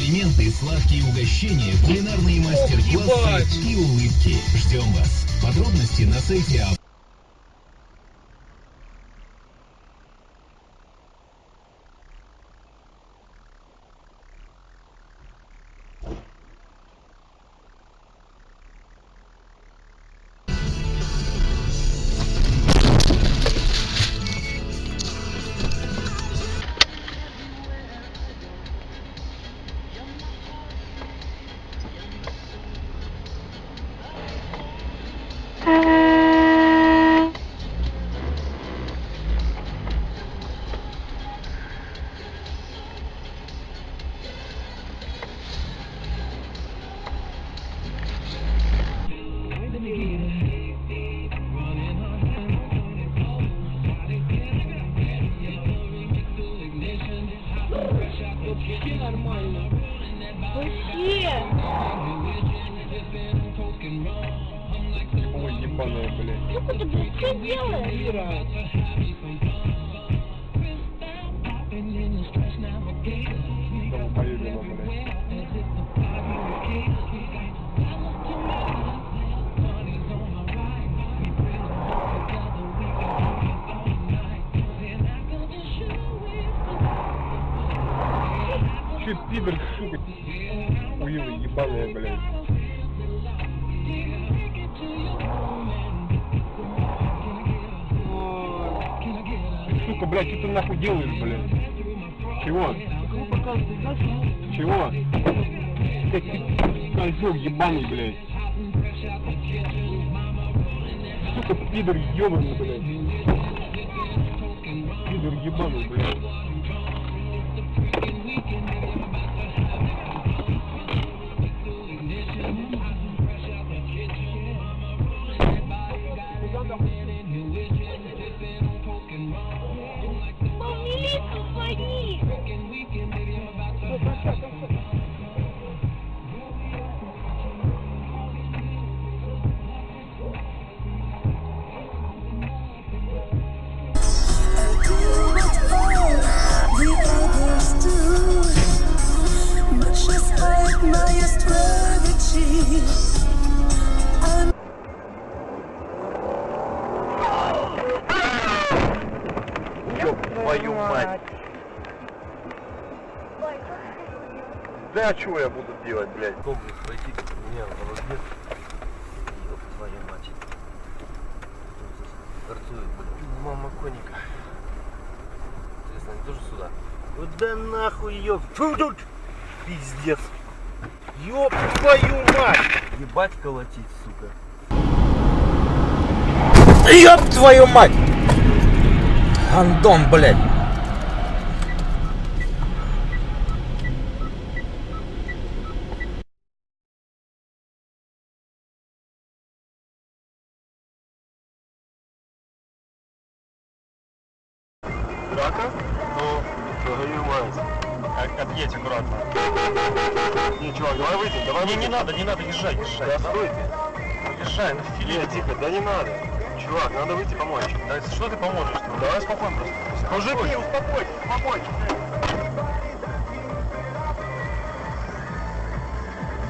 эксперименты, сладкие угощения, кулинарные мастер-классы и улыбки. Ждем вас. Подробности на сайте Нормально. Вообще. Ой, ебаная, блядь. Ну ты, блядь, что делаешь? Долбоебина, блядь. Че, пидор, сука? Уилы, ебаная, блядь. Сука, блядь, что ты нахуй делаешь, блядь? Чего? Чего? Как ты козёл ебаный, блядь. Сука, пидор ебаный, блядь. Пидор ебаный, блядь. Твою мать! Да, чего я буду делать, блядь? Комплекс пройти, как у меня в размер. Ёб твою мать. Торцует, блядь. Мама коника. Интересно, они тоже сюда? Куда нахуй, ёб? Фу, тут! Пиздец. Ёб твою мать! Ебать колотить, сука. Ёб твою мать! Андон, блядь. Драка? Ну, твою мать. Отъедь аккуратно. Не, чувак, давай выйдем, давай выйдем. Не надо, езжай. Да стой ты. Езжай, ну филе. Тихо, да не надо. Чувак, надо выйти помочь. Да что ты поможешь? Давай спокойно просто. Мужики, успокойся, помочь.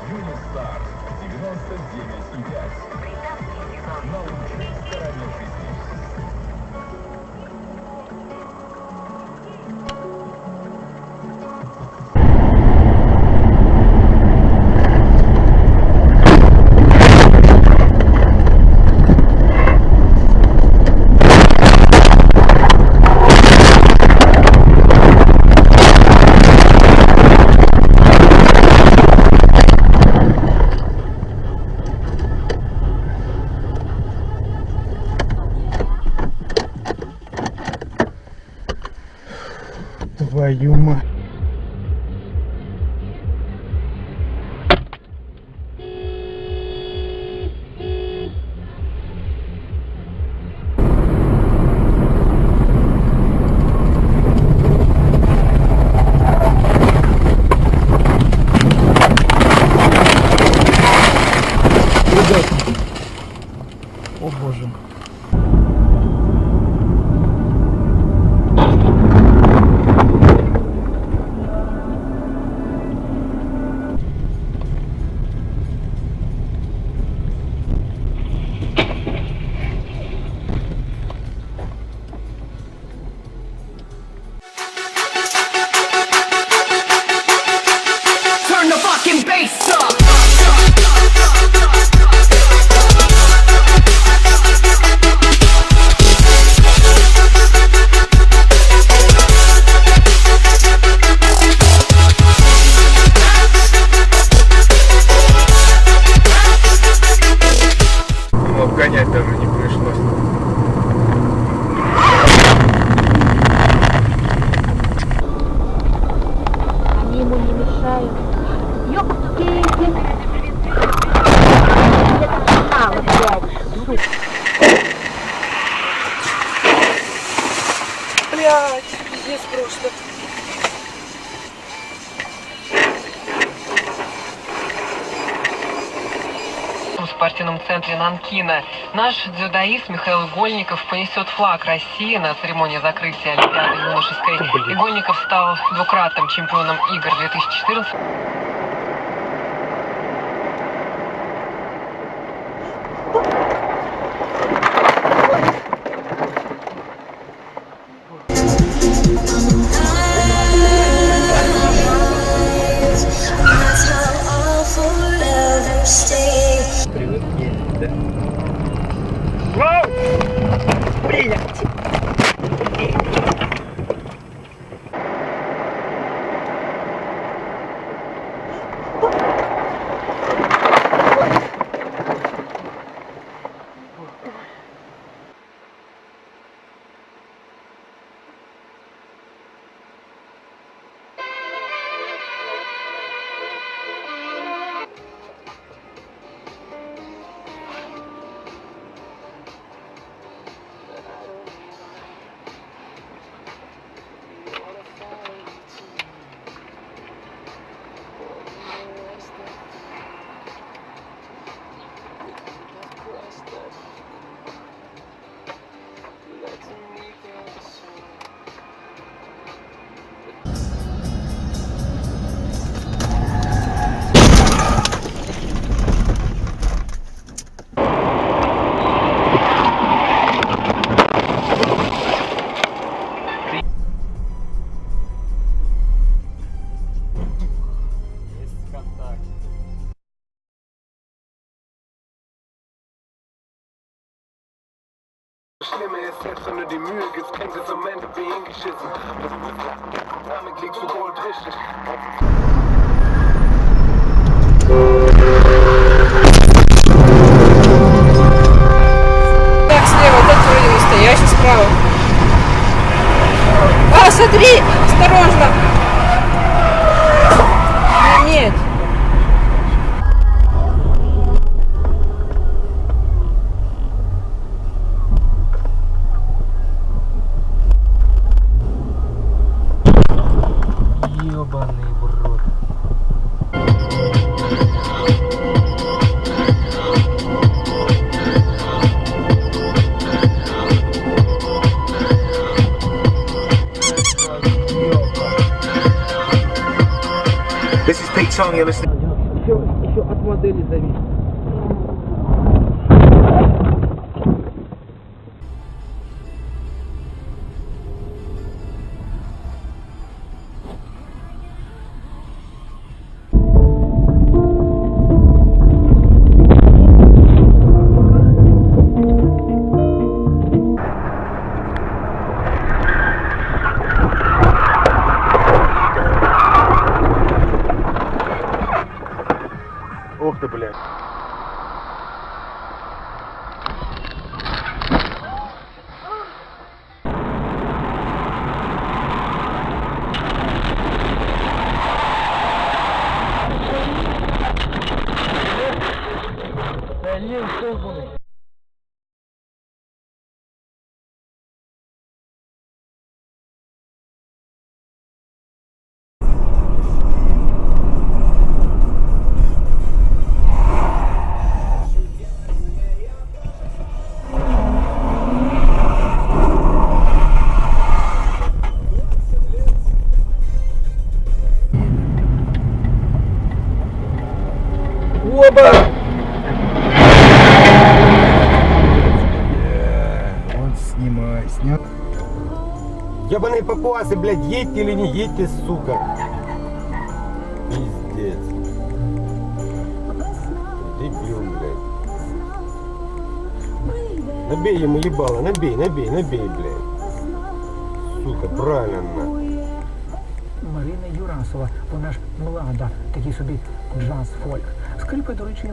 Юнистар 99,5. На лучшей стороне жизни. Твою мать. О боже. Ёпки. Блять, пиздец просто. В спортивном центре Нанкина наш дзюдоист Михаил Игольников понесет флаг России на церемонии закрытия Олимпиады юношеской. Игольников стал двукратным чемпионом игр 2014. Привык ездить, да? Блять! Schlimme ist, selbst wenn du die Mühe gibst, kriegt es am Ende wie hingeschissen. Damit liegst du gold richtig. Так, слева, вот это вроде настоящий, справа. А, смотри, осторожно. Нет. Ёбаный в рот. This is Pete Tong, you're listening. Еще от модели зависит. Ох ты, блядь. Оба! Он снял. Ебаные папуасы, блядь, едьте или не едьте, сука. Пиздец. Дебил, блядь. Набей ему ебало, набей, блядь. Сука, правильно. Марина Юрасова, вона ж млада, такий собі джаз-фольк. Скрипи, до речі,